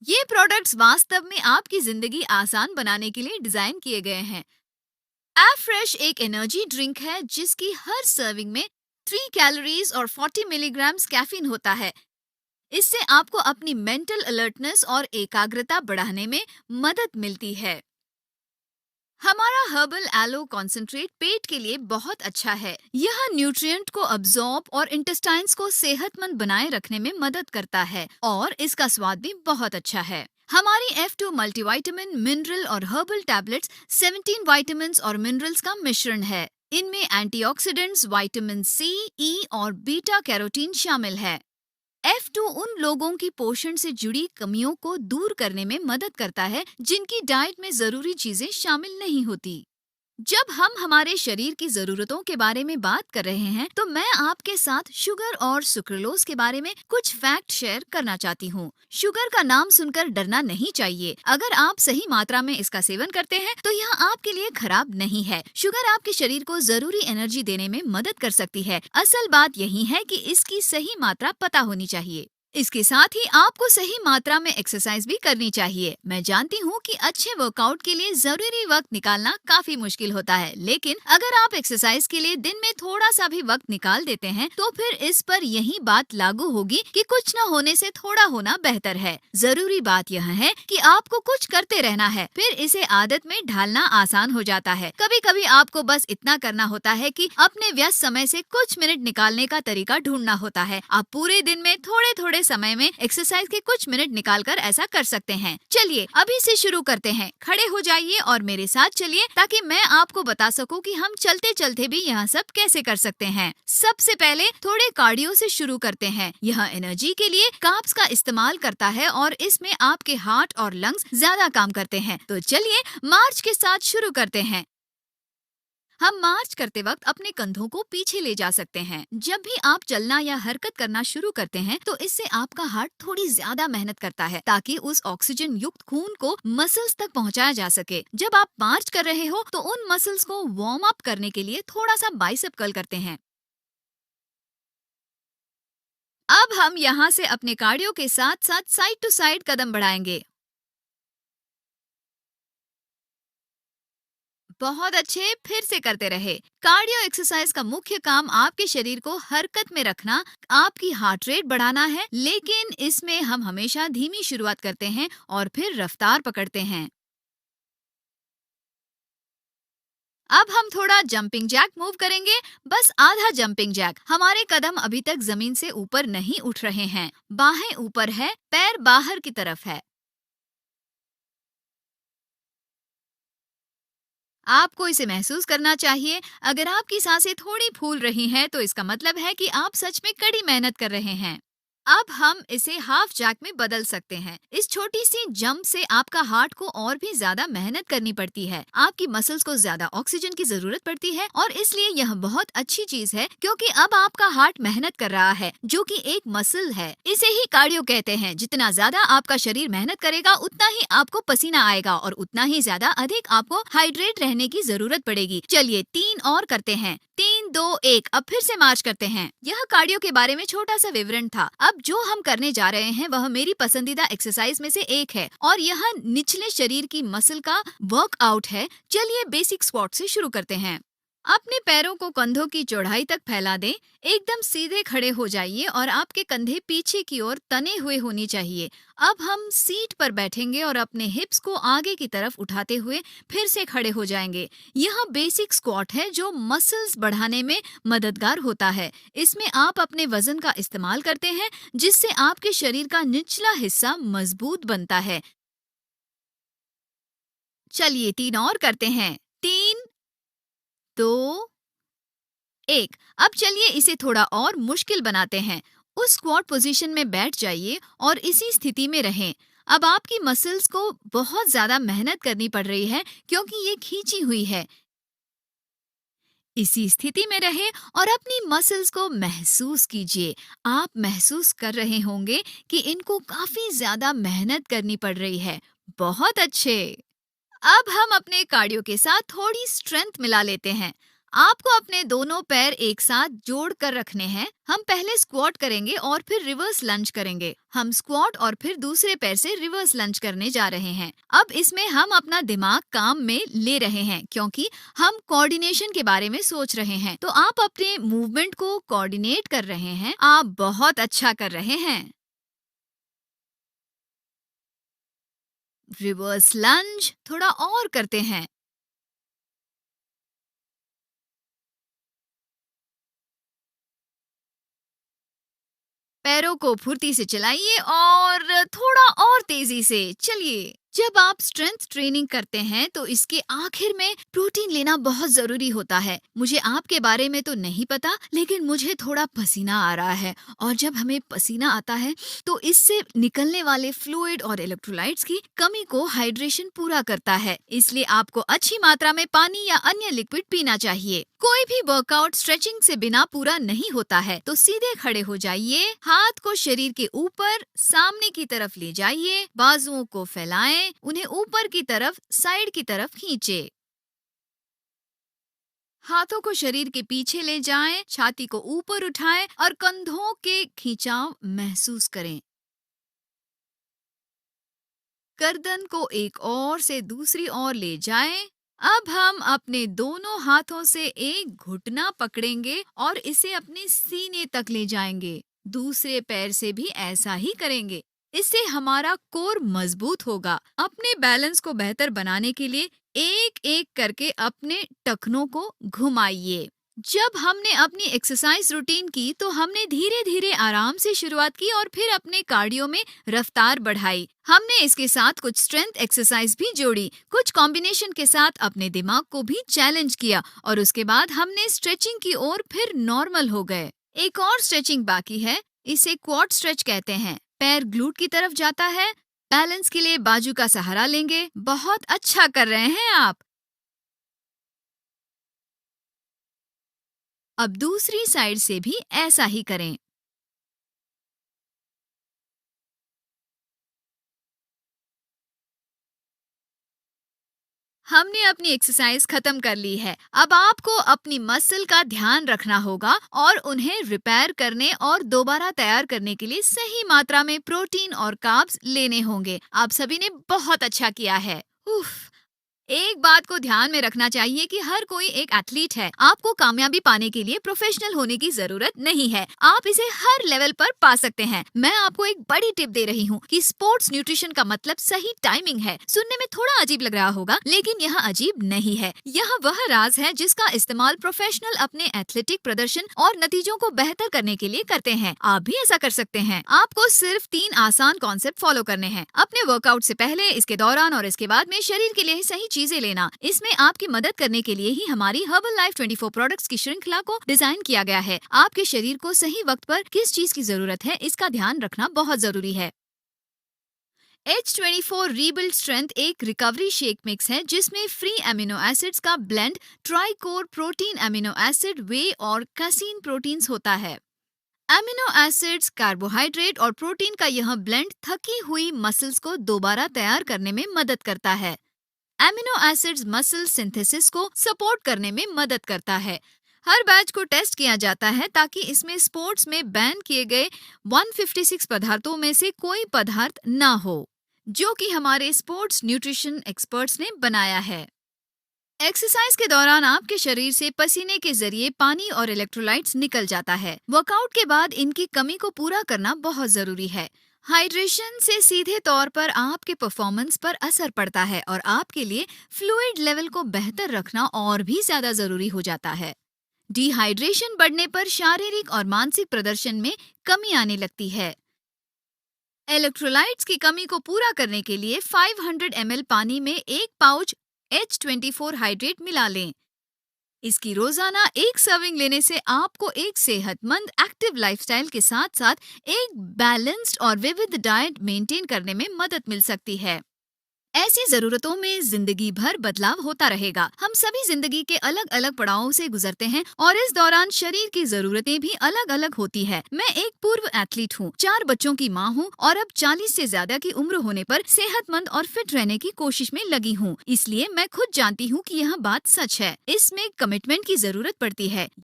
ये प्रोडक्ट्स वास्तव में आपकी जिंदगी आसान बनाने के लिए डिजाइन किए गए हैं। एफ फ्रेश एक एनर्जी ड्रिंक है जिसकी हर सर्विंग में 3 कैलोरीज और 40 मिलीग्राम्स कैफीन होता है। इससे आपको अपनी मेंटल अलर्टनेस और एकाग्रता बढ़ाने में मदद मिलती है। हमारा हर्बल एलो कॉन्सेंट्रेट पेट के लिए बहुत अच्छा है। यह न्यूट्रिएंट को अब्सॉर्ब और इंटेस्टाइन्स को सेहतमंद बनाए रखने में मदद करता है और इसका स्वाद भी बहुत अच्छा है। हमारी F2 मल्टीविटामिन, मिनरल और हर्बल टैबलेट्स 17 विटामिन और मिनरल्स का मिश्रण है। इनमें एंटीऑक्सीडेंट्स, विटामिन सी, ई और बीटा कैरोटीन शामिल है। F2 उन लोगों की पोषण से जुड़ी कमियों को दूर करने में मदद करता है जिनकी डाइट में जरूरी चीजें शामिल नहीं होती। जब हम हमारे शरीर की जरूरतों के बारे में बात कर रहे हैं तो मैं आपके साथ शुगर और सुक्रोलोज के बारे में कुछ फैक्ट शेयर करना चाहती हूँ। शुगर का नाम सुनकर डरना नहीं चाहिए। अगर आप सही मात्रा में इसका सेवन करते हैं तो यह आपके लिए खराब नहीं है। शुगर आपके शरीर को जरूरी एनर्जी देने में मदद कर सकती है। असल बात यही है कि इसकी सही मात्रा पता होनी चाहिए। इसके साथ ही आपको सही मात्रा में एक्सरसाइज भी करनी चाहिए। मैं जानती हूँ कि अच्छे वर्कआउट के लिए जरूरी वक्त निकालना काफी मुश्किल होता है, लेकिन अगर आप एक्सरसाइज के लिए दिन में थोड़ा सा भी वक्त निकाल देते हैं तो फिर इस पर यही बात लागू होगी कि कुछ न होने से थोड़ा होना बेहतर है। जरूरी बात यह है कि आपको कुछ करते रहना है, फिर इसे आदत में ढालना आसान हो जाता है। कभी कभी आपको बस इतना करना होता है कि अपने व्यस्त समय से कुछ मिनट निकालने का तरीका ढूंढना होता है। आप पूरे दिन में थोड़े थोड़े समय में एक्सरसाइज के कुछ मिनट निकालकर ऐसा कर सकते हैं। चलिए अभी से शुरू करते हैं। खड़े हो जाइए और मेरे साथ चलिए ताकि मैं आपको बता सकूं कि हम चलते चलते भी यह सब कैसे कर सकते हैं। सबसे पहले थोड़े कार्डियो से शुरू करते हैं। यह एनर्जी के लिए कार्ब्स का इस्तेमाल करता है और इसमें आपके हार्ट और लंग्स ज्यादा काम करते हैं। तो चलिए मार्च के साथ शुरू करते हैं। हम मार्च करते वक्त अपने कंधों को पीछे ले जा सकते हैं। जब भी आप चलना या हरकत करना शुरू करते हैं तो इससे आपका हार्ट थोड़ी ज्यादा मेहनत करता है ताकि उस ऑक्सीजन युक्त खून को मसल्स तक पहुंचाया जा सके। जब आप मार्च कर रहे हो तो उन मसल्स को वार्म अप करने के लिए थोड़ा सा बाइसेप कर्ल करते हैं। अब हम यहाँ से अपने कार्डियो के साथ साथ साइड टू साइड कदम बढ़ाएंगे। बहुत अच्छे, फिर से करते रहे। कार्डियो एक्सरसाइज का मुख्य काम आपके शरीर को हरकत में रखना, आपकी हार्ट रेट बढ़ाना है, लेकिन इसमें हम हमेशा धीमी शुरुआत करते हैं और फिर रफ्तार पकड़ते हैं। अब हम थोड़ा जंपिंग जैक मूव करेंगे, बस आधा जंपिंग जैक। हमारे कदम अभी तक जमीन से ऊपर नहीं उठ रहे हैं। बाहें ऊपर है, पैर बाहर की तरफ है। आपको इसे महसूस करना चाहिए। अगर आपकी सांसें थोड़ी फूल रही हैं तो इसका मतलब है कि आप सच में कड़ी मेहनत कर रहे हैं। अब हम इसे हाफ जैक में बदल सकते हैं। इस छोटी सी जंप से आपका हार्ट को और भी ज्यादा मेहनत करनी पड़ती है। आपकी मसल्स को ज्यादा ऑक्सीजन की जरूरत पड़ती है और इसलिए यह बहुत अच्छी चीज है क्योंकि अब आपका हार्ट मेहनत कर रहा है जो कि एक मसल है। इसे ही कार्डियो कहते हैं। जितना ज्यादा आपका शरीर मेहनत करेगा उतना ही आपको पसीना आएगा और उतना ही ज्यादा अधिक आपको हाइड्रेट रहने की जरूरत पड़ेगी। चलिए 3 और करते हैं। 3, 2, 1। अब फिर से मार्च करते हैं। यह कार्डियो के बारे में छोटा सा विवरण था। अब जो हम करने जा रहे हैं वह मेरी पसंदीदा एक्सरसाइज में से एक है और यह निचले शरीर की मसल का वर्कआउट है। चलिए बेसिक स्क्वाट से शुरू करते हैं। अपने पैरों को कंधों की चौड़ाई तक फैला दें। एकदम सीधे खड़े हो जाइए और आपके कंधे पीछे की ओर तने हुए होनी चाहिए। अब हम सीट पर बैठेंगे और अपने हिप्स को आगे की तरफ उठाते हुए फिर से खड़े हो जाएंगे। यह बेसिक स्क्वाट है जो मसल्स बढ़ाने में मददगार होता है। इसमें आप अपने वजन का इस्तेमाल करते हैं जिससे आपके शरीर का निचला हिस्सा मजबूत बनता है। चलिए 3 और करते हैं। 3, 2, 1। अब चलिए इसे थोड़ा और मुश्किल बनाते हैं। उस स्क्वाट पोजीशन में बैठ जाइए और इसी स्थिति में रहें। अब आपकी मसल्स को बहुत ज्यादा मेहनत करनी पड़ रही है क्योंकि ये खींची हुई है। इसी स्थिति में रहें और अपनी मसल्स को महसूस कीजिए। आप महसूस कर रहे होंगे कि इनको काफी ज्यादा मेहनत करनी पड़ रही है। बहुत अच्छे। अब हम अपने कार्डियो के साथ थोड़ी स्ट्रेंथ मिला लेते हैं। आपको अपने दोनों पैर एक साथ जोड़ कर रखने हैं। हम पहले स्क्वाट करेंगे और फिर रिवर्स लंज करेंगे। हम स्क्वाट और फिर दूसरे पैर से रिवर्स लंज करने जा रहे हैं। अब इसमें हम अपना दिमाग काम में ले रहे हैं क्योंकि हम कोऑर्डिनेशन के बारे में सोच रहे हैं। तो आप अपने मूवमेंट को कोऑर्डिनेट कर रहे हैं। आप बहुत अच्छा कर रहे हैं। रिवर्स लंज थोड़ा और करते हैं। पैरों को फुर्ती से चलाइए और थोड़ा और तेजी से चलिए। जब आप स्ट्रेंथ ट्रेनिंग करते हैं तो इसके आखिर में प्रोटीन लेना बहुत जरूरी होता है। मुझे आपके बारे में तो नहीं पता, लेकिन मुझे थोड़ा पसीना आ रहा है और जब हमें पसीना आता है तो इससे निकलने वाले फ्लूइड और इलेक्ट्रोलाइट्स की कमी को हाइड्रेशन पूरा करता है। इसलिए आपको अच्छी मात्रा में पानी या अन्य लिक्विड पीना चाहिए। कोई भी वर्कआउट स्ट्रेचिंग से बिना पूरा नहीं होता है। तो सीधे खड़े हो जाइए, हाथ को शरीर के ऊपर सामने की तरफ ले जाइए, बाजुओं को फैलाएं, उन्हें ऊपर की तरफ साइड की तरफ खींचे। हाथों को शरीर के पीछे ले जाएं, छाती को ऊपर उठाएं और कंधों के खिंचाव महसूस करें। गर्दन को एक ओर से दूसरी ओर ले जाएं। अब हम अपने दोनों हाथों से एक घुटना पकड़ेंगे और इसे अपने सीने तक ले जाएंगे। दूसरे पैर से भी ऐसा ही करेंगे। इससे हमारा कोर मजबूत होगा। अपने बैलेंस को बेहतर बनाने के लिए एक एक करके अपने टखनों को घुमाइए। जब हमने अपनी एक्सरसाइज रूटीन की तो हमने धीरे धीरे आराम से शुरुआत की और फिर अपने कार्डियो में रफ्तार बढ़ाई। हमने इसके साथ कुछ स्ट्रेंथ एक्सरसाइज भी जोड़ी, कुछ कॉम्बिनेशन के साथ अपने दिमाग को भी चैलेंज किया और उसके बाद हमने स्ट्रेचिंग की ओर फिर नॉर्मल हो गए। एक और स्ट्रेचिंग बाकी है, इसे क्वाड स्ट्रेच कहते हैं। पैर ग्लूट की तरफ जाता है। बैलेंस के लिए बाजू का सहारा लेंगे। बहुत अच्छा कर रहे हैं आप। अब दूसरी साइड से भी ऐसा ही करें। हमने अपनी एक्सरसाइज खत्म कर ली है। अब आपको अपनी मसल का ध्यान रखना होगा और उन्हें रिपेयर करने और दोबारा तैयार करने के लिए सही मात्रा में प्रोटीन और कार्ब्स लेने होंगे। आप सभी ने बहुत अच्छा किया है। उफ, एक बात को ध्यान में रखना चाहिए कि हर कोई एक एथलीट है। आपको कामयाबी पाने के लिए प्रोफेशनल होने की जरूरत नहीं है। आप इसे हर लेवल पर पा सकते हैं। मैं आपको एक बड़ी टिप दे रही हूँ कि स्पोर्ट्स न्यूट्रिशन का मतलब सही टाइमिंग है। सुनने में थोड़ा अजीब लग रहा होगा, लेकिन यह अजीब नहीं है। यह वह राज है जिसका इस्तेमाल प्रोफेशनल अपने एथलेटिक प्रदर्शन और नतीजों को बेहतर करने के लिए करते हैं। आप भी ऐसा कर सकते हैं। आपको सिर्फ 3 आसान कॉन्सेप्ट फॉलो करने हैं। अपने वर्कआउट से पहले, इसके दौरान और इसके बाद में शरीर के लिए सही चीजें लेना। इसमें आपकी मदद करने के लिए ही हमारी हर्बल लाइफ 24 प्रोडक्ट्स की श्रृंखला को डिजाइन किया गया है। आपके शरीर को सही वक्त पर किस चीज की जरूरत है, इसका ध्यान रखना बहुत जरूरी है। H24 रीबिल्ड स्ट्रेंथ एक रिकवरी शेक मिक्स है जिसमें फ्री एमिनो एसिड्स का ब्लेंड ट्राइकोर प्रोटीन एमिनो एसिड वे और कैसीन प्रोटीन्स होता है। एमिनो एसिड्स, कार्बोहाइड्रेट और प्रोटीन का यह ब्लेंड थकी हुई मसल्स को दोबारा तैयार करने में मदद करता है। एमिनो एसिड्स मसल सिंथेसिस को सपोर्ट करने में मदद करता है। हर बैच को टेस्ट किया जाता है ताकि इसमें स्पोर्ट्स में बैन किए गए 156 पदार्थों में से कोई पदार्थ ना हो, जो कि हमारे स्पोर्ट्स न्यूट्रिशन एक्सपर्ट्स ने बनाया है। एक्सरसाइज के दौरान आपके शरीर से पसीने के जरिए पानी और इलेक्ट्रोलाइट्स निकल जाता है। वर्कआउट के बाद इनकी कमी को पूरा करना बहुत जरूरी है। हाइड्रेशन से सीधे तौर पर आपके परफॉर्मेंस पर असर पड़ता है और आपके लिए फ्लूइड लेवल को बेहतर रखना और भी ज्यादा जरूरी हो जाता है। डिहाइड्रेशन बढ़ने पर शारीरिक और मानसिक प्रदर्शन में कमी आने लगती है। इलेक्ट्रोलाइट्स की कमी को पूरा करने के लिए 500 ml पानी में एक पाउच H24 हाइड्रेट मिला लें। इसकी रोजाना एक सर्विंग लेने से आपको एक सेहतमंद एक्टिव लाइफस्टाइल के साथ साथ एक बैलेंस्ड और विविध डाइट मेंटेन करने में मदद मिल सकती है। ऐसी जरूरतों में जिंदगी भर बदलाव होता रहेगा। हम सभी जिंदगी के अलग अलग पड़ावों से गुजरते हैं और इस दौरान शरीर की जरूरतें भी अलग अलग होती है। मैं एक पूर्व एथलीट हूँ, 4 बच्चों की माँ हूँ और अब 40 से ज्यादा की उम्र होने पर सेहतमंद और फिट रहने की कोशिश में लगी हूँ। इसलिए मैं खुद जानती हूँ कि यह बात सच है। इसमें कमिटमेंट की जरूरत पड़ती है।